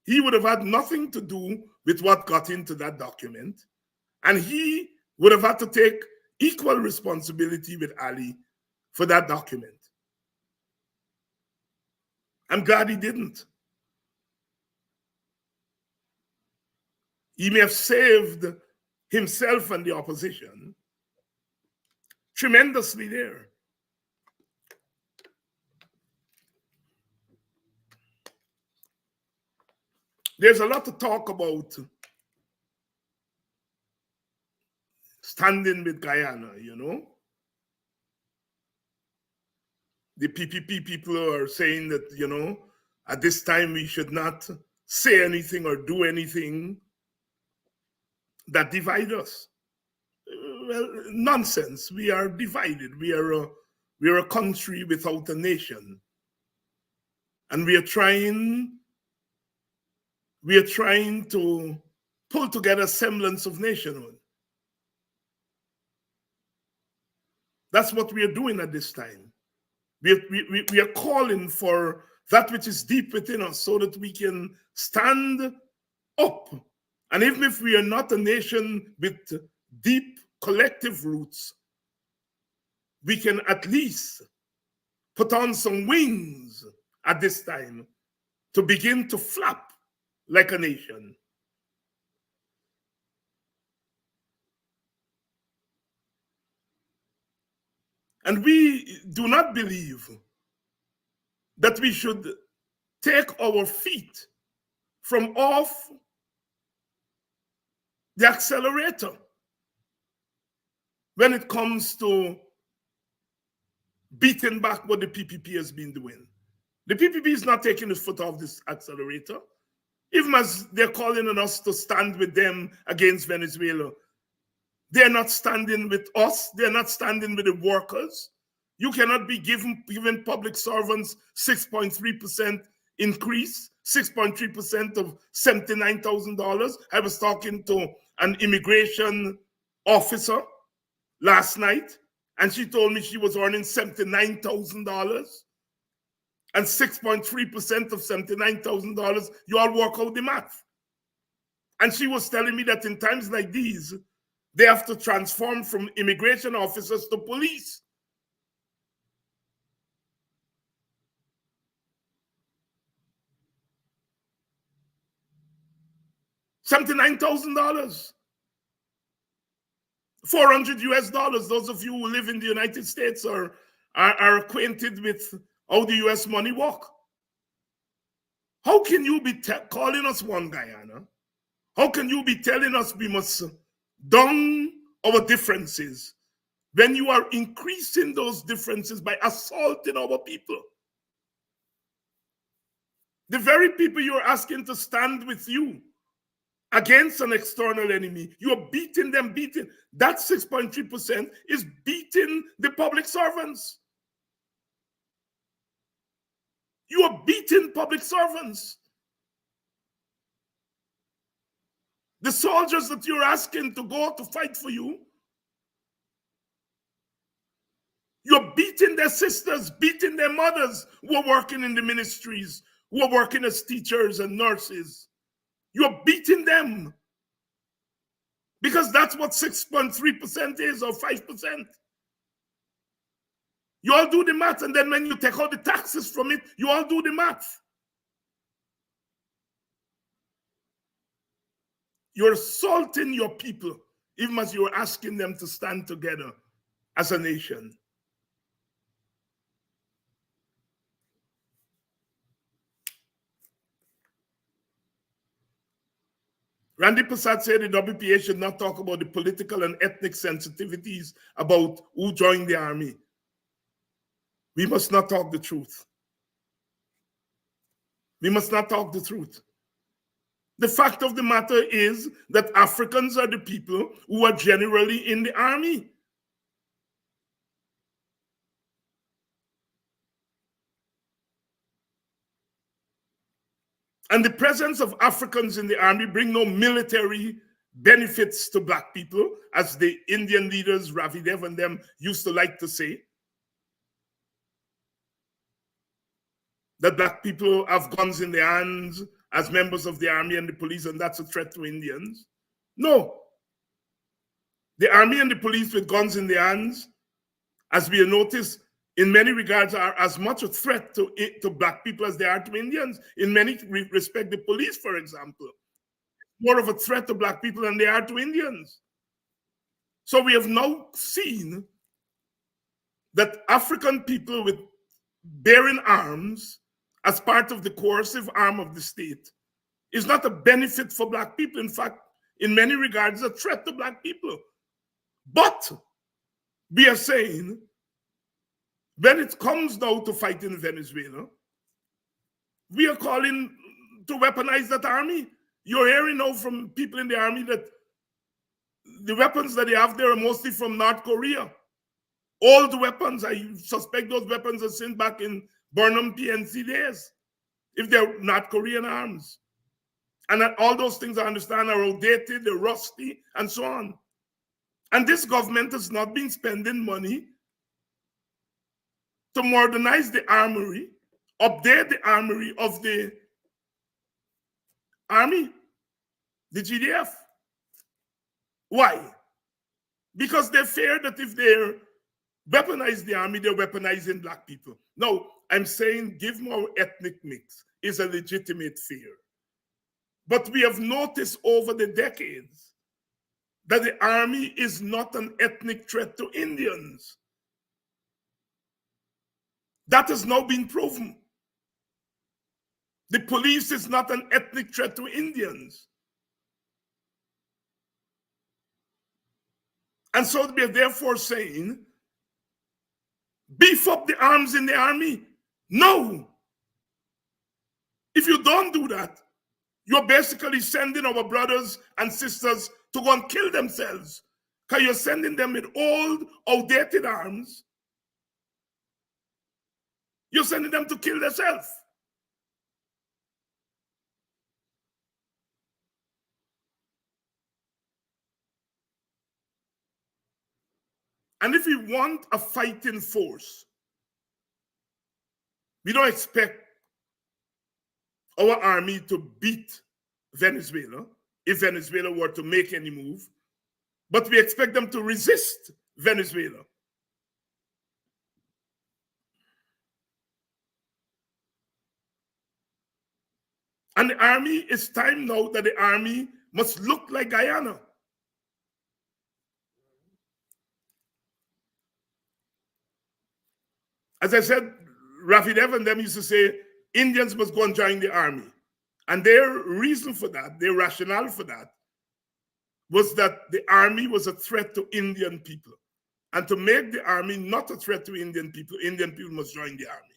he would have had nothing to do with what got into that document. And he would have had to take equal responsibility with Ali for that document. I'm glad he didn't. He may have saved himself and the opposition tremendously there. There's a lot to talk about standing with Guyana, you know. The PPP people are saying that, you know, at this time we should not say anything or do anything that divide us. Well, nonsense. We are divided. We are a country without a nation. And we are trying to pull together a semblance of nationhood. That's what we are doing at this time. We are calling for that which is deep within us so that we can stand up And even if we are not a nation with deep collective roots, we can at least put on some wings at this time to begin to flap like a nation. And we do not believe that we should take our feet from off the accelerator when it comes to beating back what the PPP has been doing. The PPP is not taking its foot off this accelerator, even as they're calling on us to stand with them against Venezuela. They're not standing with us. They're not standing with the workers. You cannot be giving public servants 6.3% increase, 6.3% of $79,000. I was talking to an immigration officer last night, and she told me she was earning $79,000. And 6.3% of $79,000, you all work out the math. And she was telling me that in times like these, they have to transform from immigration officers to police. $79,000. 400 US dollars. Those of you who live in the United States are acquainted with how the US money work. How can you be calling us one Guyana? How can you be telling us we must down our differences when you are increasing those differences by assaulting our people? The very people you're asking to stand with you against an external enemy, you're beating them, That 6.3% is beating the public servants. You are beating public servants. The soldiers that you're asking to go to fight for you, you're beating their sisters, beating their mothers who are working in the ministries, who are working as teachers and nurses. You're beating them because that's what 6.3% is, or 5%. You all do the math, and then when you take out the taxes from it, you all do the math. You're assaulting your people, even as you're asking them to stand together as a nation. Randy Prasad said the WPA should not talk about the political and ethnic sensitivities about who joined the army. We must not talk the truth. We must not talk the truth. The fact of the matter is that Africans are the people who are generally in the army. And the presence of Africans in the army bring no military benefits to Black people, as the Indian leaders, Ravi Dev and them, used to like to say. That Black people have guns in their hands as members of the army and the police, and that's a threat to Indians. No. The army and the police with guns in their hands, as we have noticed, in many regards are as much a threat to Black people as they are to Indians. In many respects, the police, for example, more of a threat to Black people than they are to Indians. So we have now seen that African people with bearing arms as part of the coercive arm of the state is not a benefit for Black people. In fact, in many regards, a threat to Black people. But we are saying, when it comes now to fighting Venezuela, we are calling to weaponize that army. You're hearing now from people in the army that the weapons that they have there are mostly from North Korea. All the weapons, I suspect those weapons are sent back in Burnham PNC days, if they're North Korean arms. And that all those things, I understand, are outdated, they're rusty, and so on. And this government has not been spending money to modernize the armory, update the armory of the army. the GDF. Why? Because they fear that if they weaponize the army, they're weaponizing black people. No, I'm saying give more ethnic mix is a legitimate fear. But we have noticed over the decades that the army is not an ethnic threat to Indians. That has now been proven. The police is not an ethnic threat to Indians. And so we are therefore saying, beef up the arms in the army. No. If you don't do that, you're basically sending our brothers and sisters to go and kill themselves, because you're sending them with old, outdated arms. You're sending them to kill themselves. And if we want a fighting force, we don't expect our army to beat Venezuela if Venezuela were to make any move, but we expect them to resist Venezuela. And the army, it's time now that the army must look like Guyana. As I said, Rafi Dev and them used to say, Indians must go and join the army. And their reason for that, their rationale for that, was that the army was a threat to Indian people. And to make the army not a threat to Indian people must join the army.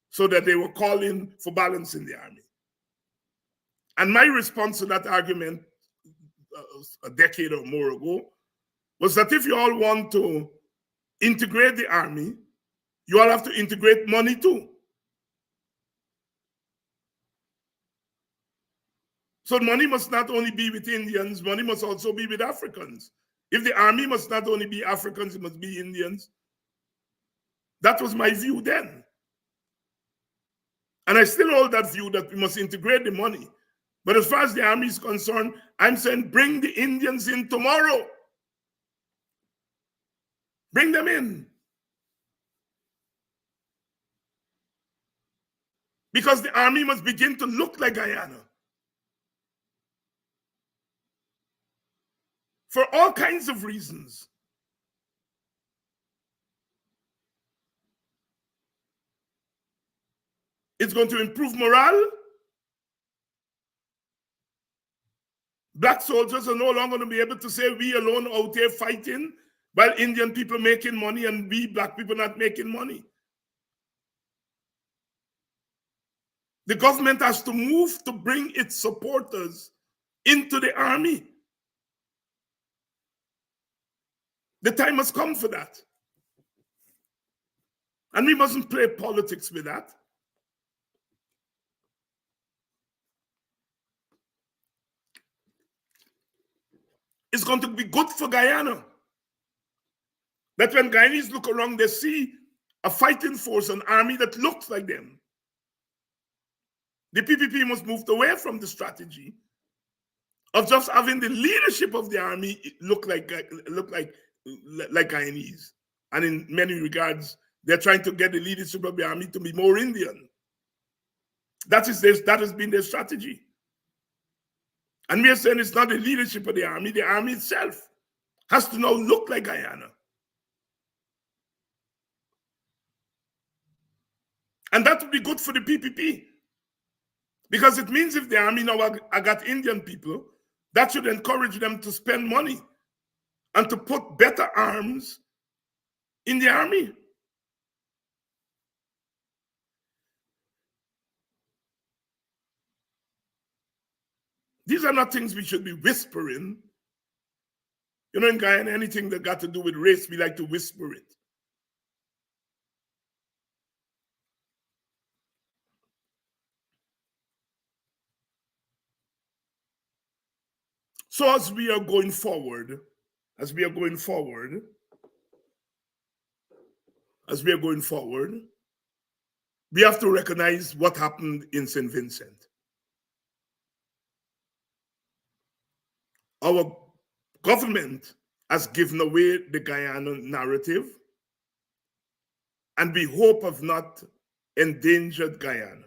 So that they were calling for balance in the army. And my response to that argument a decade or more ago was that if you all want to integrate the army, you all have to integrate money too. So money must not only be with Indians, money must also be with Africans. If the army must not only be Africans, it must be Indians. That was my view then. And I still hold that view that we must integrate the money. But as far as the army is concerned, I'm saying bring the Indians in tomorrow. Bring them in. Because the army must begin to look like Guyana. For all kinds of reasons. It's going to improve morale. Black soldiers are no longer going to be able to say we alone out there fighting while Indian people making money and we black people not making money. The government has to move to bring its supporters into the army. The time has come for that. And we mustn't play politics with that. It's going to be good for Guyana. That when Guyanese look around, they see a fighting force, an army that looks like them. The PPP must move away from the strategy of just having the leadership of the army look like Guyanese. And in many regards, they're trying to get the leadership of the army to be more Indian. That has been their strategy. And we are saying it's not the leadership of the army itself has to now look like Guyana. And that would be good for the PPP. Because it means if the army now got Indian people, that should encourage them to spend money and to put better arms in the army. These are not things we should be whispering. You know, in Guyana, anything that got to do with race, we like to whisper it. So as we are going forward, we have to recognize what happened in St. Vincent. our government has given away the Guyana narrative, and we hope have not endangered Guyana.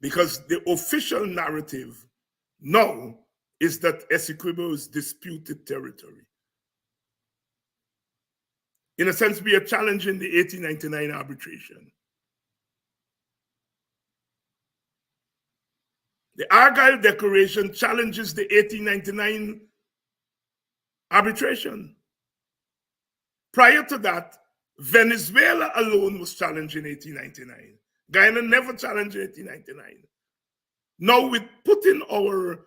Because the official narrative now is that Essequibo is disputed territory. In a sense, we are challenging the 1899 arbitration. The Argyll Declaration challenges the 1899 arbitration. Prior to that, Venezuela alone was challenged in 1899. Guyana never challenged in 1899. Now, with putting our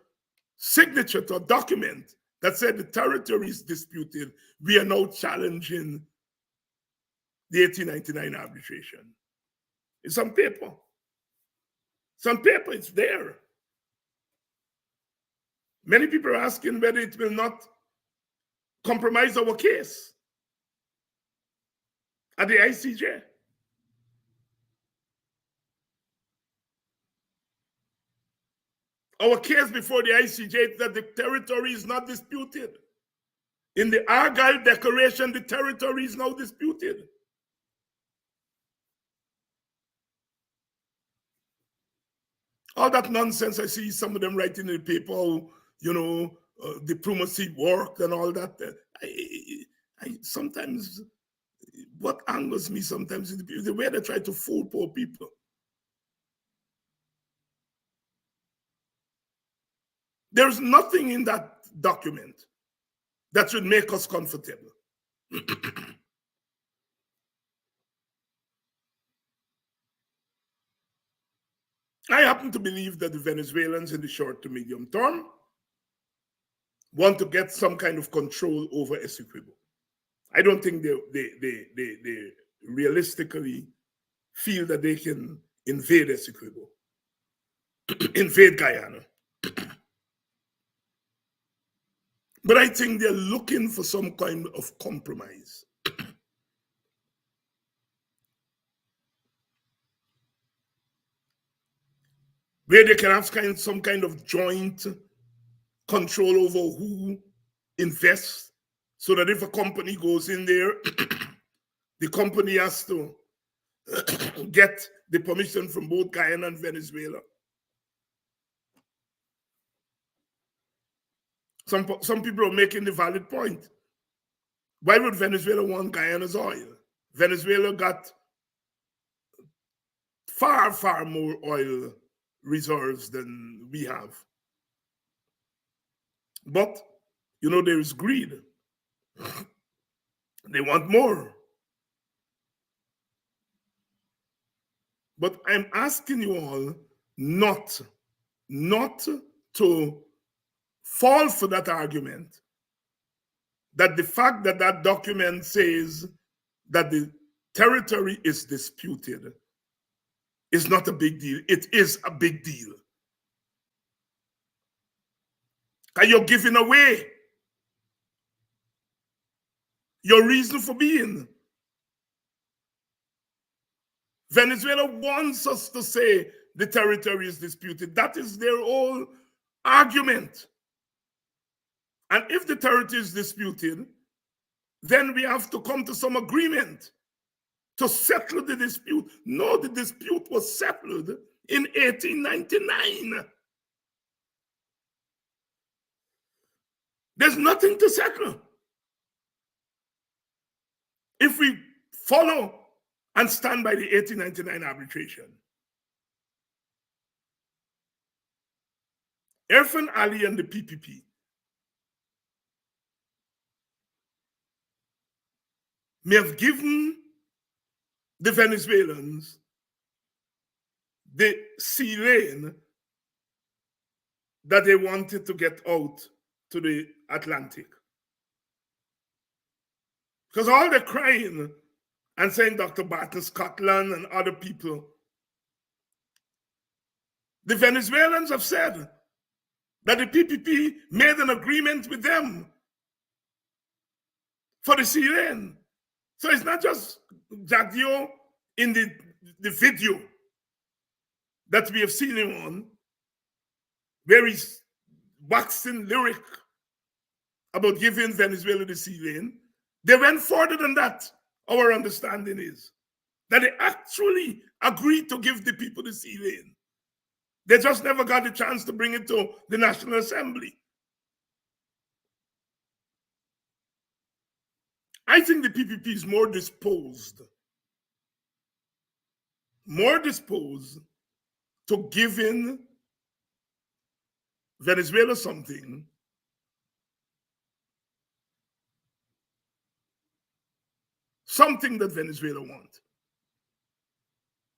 signature to a document that said the territory is disputed, we are now challenging the 1899 arbitration. It's on paper. It's on paper, it's there. Many people are asking whether it will not compromise our case at the ICJ. Our case before the ICJ is that the territory is not disputed. In the Argyll Declaration, the territory is now disputed. All that nonsense I see some of them writing in the paper, you know, diplomacy worked and all that. I sometimes, what angers me sometimes is the way they try to fool poor people. There's nothing in that document that should make us comfortable. I happen to believe that the Venezuelans in the short to medium term want to get some kind of control over Essequibo. I don't think they realistically feel that they can invade Essequibo, invade Guyana. But I think they're looking for some kind of compromise. Where they can have some kind of joint control over who invests, so that if a company goes in there, the company has to get the permission from both Guyana and Venezuela. Some people are making the valid point. Why would Venezuela want Guyana's oil? Venezuela got far, far more oil reserves than we have. But, you know, there is greed. They want more. But I'm asking you all not to fall for that argument, that the fact that that document says that the territory is disputed is not a big deal. It is a big deal. Because you're giving away your reason for being. Venezuela wants us to say the territory is disputed. That is their whole argument. And if the territory is disputed, then we have to come to some agreement to settle the dispute. No, the dispute was settled in 1899. There's nothing to settle. If we follow and stand by the 1899 arbitration. Irfan Ali and the PPP may have given the Venezuelans the sea lane that they wanted to get out to the Atlantic. Because all the crying and saying Dr. Barton Scotland and other people, the Venezuelans have said that the PPP made an agreement with them for the sea lane. So it's not just Jagdio in the video that we have seen him on, where he's waxing lyric about giving Venezuela the sea lane. They went further than that. Our understanding is that they actually agreed to give the people the sea lane. They just never got the chance to bring it to the National Assembly. I think the PPP is more disposed to giving Venezuela something that Venezuela wants.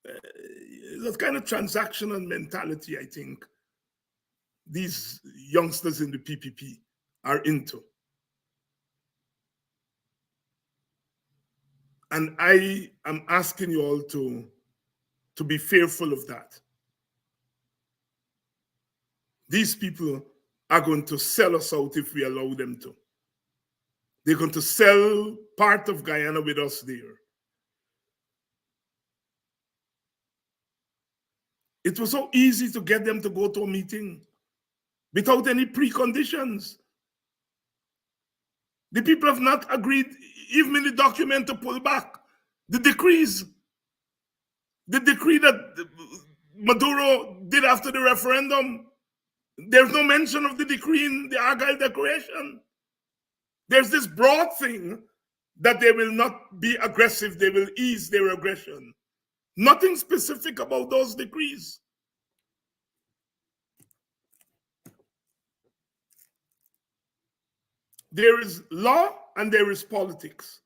That kind of transactional mentality, I think, these youngsters in the PPP are into. And I am asking you all to be fearful of that. These people are going to sell us out if we allow them to. They're going to sell part of Guyana with us there. It was so easy to get them to go to a meeting without any preconditions. The people have not agreed, even in the document, to pull back the decrees. The decree that Maduro did after the referendum, there's no mention of the decree in the Argyle Declaration. There's this broad thing that they will not be aggressive, they will ease their aggression. Nothing specific about those decrees. There is law and there is politics.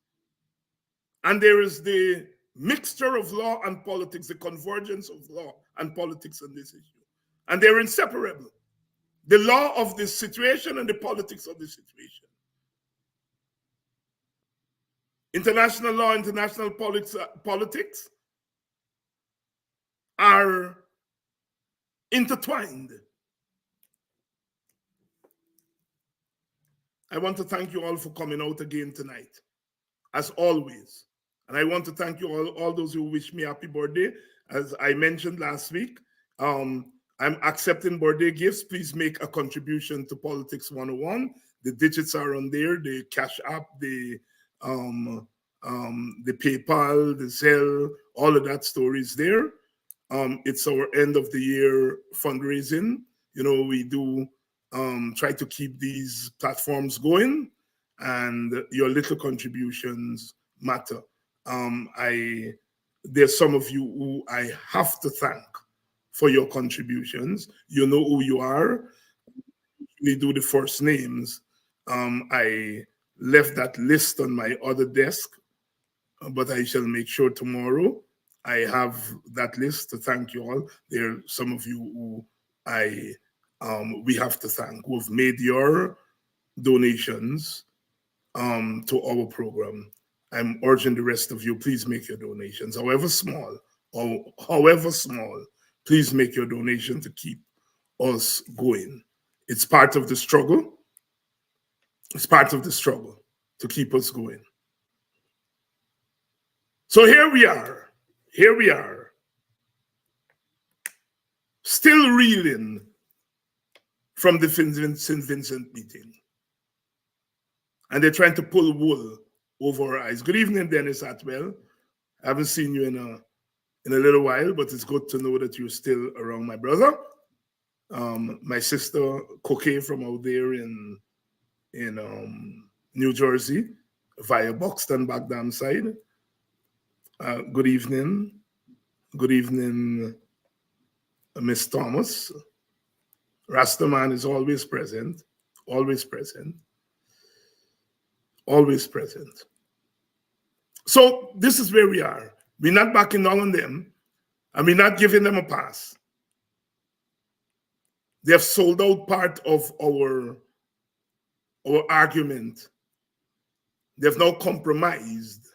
And there is the mixture of law and politics, the convergence of law and politics on this issue. And they're inseparable. The law of the situation and the politics of the situation. International law, international politics are intertwined. I want to thank you all for coming out again tonight, as always. And I want to thank you all those who wish me happy birthday. As I mentioned last week, I'm accepting birthday gifts. Please make a contribution to Politics 101. The digits are on there, the Cash App, the PayPal, the Zelle, all of that story is there. It's our end of the year fundraising. You know, we do try to keep these platforms going, and your little contributions matter. There's some of you who I have to thank for your contributions. You know who you are. We do the first names. I left that list on my other desk, but I shall make sure tomorrow I have that list to thank you all. There are some of you who we have to thank, who have made your donations to our program. I'm urging the rest of you, please make your donations, however small, please make your donation to keep us going. It's part of the struggle. It's part of the struggle to keep us going. So here we are, still reeling from the St. Vincent meeting. And they're trying to pull wool over our eyes. Good evening, Dennis Atwell. I haven't seen you in a little while, but it's good to know that you're still around, my brother. My sister, Coquet, from out there in New Jersey, via Buxton, back down side. Good evening. Good evening, Miss Thomas. Rastaman is always present, always present, always present. So this is where we are. We're not backing down on them, and we're not giving them a pass. They have sold out part of our argument. They've now compromised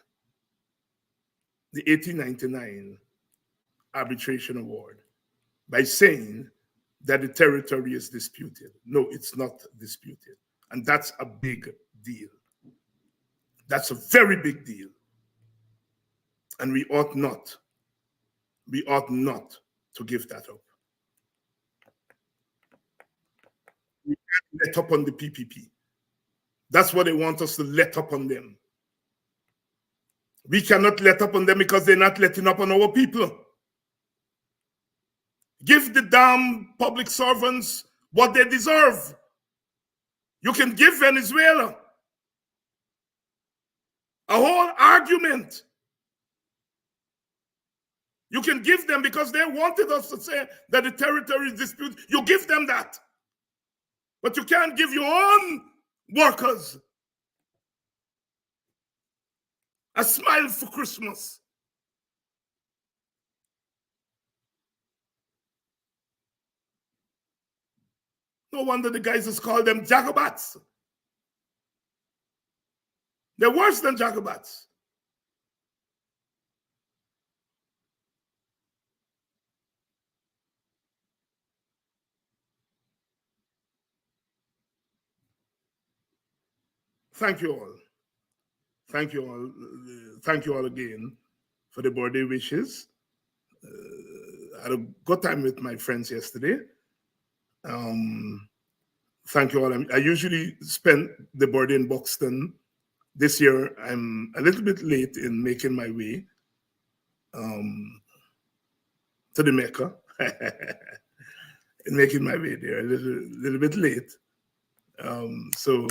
the 1899 arbitration award by saying that the territory is disputed. No, it's not disputed. And that's a big deal. That's a very big deal. And we ought not to give that up. We can't let up on the PPP. That's what they want us to let up on them. We cannot let up on them because they're not letting up on our people. Give the damn public servants what they deserve. You can give Venezuela a whole argument. You can give them because they wanted us to say that the territory is disputed. You give them that. But you can't give your own workers a smile for Christmas. No wonder the guys just call them Jacobats. They're worse than Jacobats. Thank you all. Thank you all. Thank you all again for the birthday wishes. I had a good time with my friends yesterday. Thank you all. I usually spend the birthday in Buxton. This year, I'm a little bit late in making my way to the Mecca. In making my way there, a little bit late. So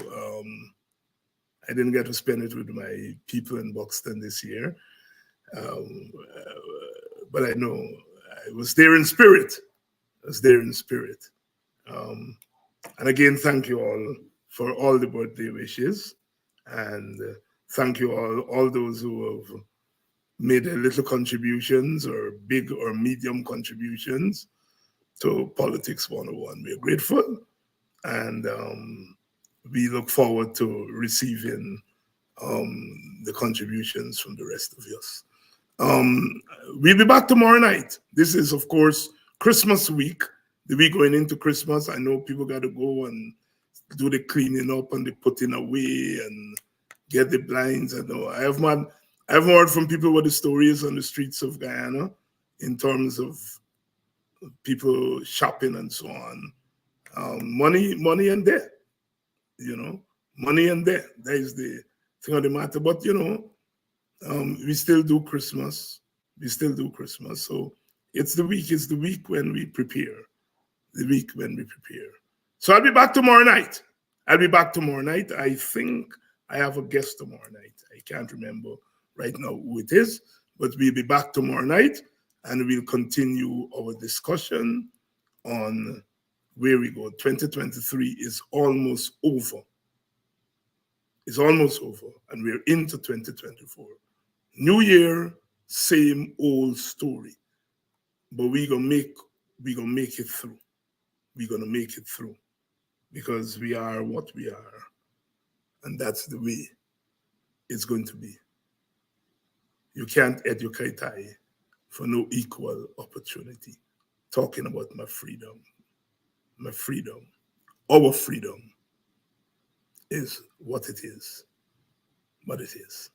I didn't get to spend it with my people in Buxton this year. But I know I was there in spirit. And again, thank you all for all the birthday wishes. And thank you all those who have made a little contributions or big or medium contributions to Politics 101. We're grateful. And we look forward to receiving the contributions from the rest of us. We'll be back tomorrow night. This is, of course, Christmas week. The week going into Christmas, I know people got to go and do the cleaning up and the putting away and get the blinds. I know I haven't heard from people what the story is on the streets of Guyana in terms of people shopping and so on. Money and debt, money and debt. That is the thing of the matter. But, we still do Christmas. So it's the week when we prepare. So I'll be back tomorrow night. I think I have a guest tomorrow night. I can't remember right now who it is, but we'll be back tomorrow night and we'll continue our discussion on where we go. 2023 is almost over. And we're into 2024. New year, same old story. But we're gonna make it through. We're gonna make it through because we are what we are. And that's the way it's going to be. You can't educate I for no equal opportunity. Talking about my freedom. Our freedom is what it is. But it is.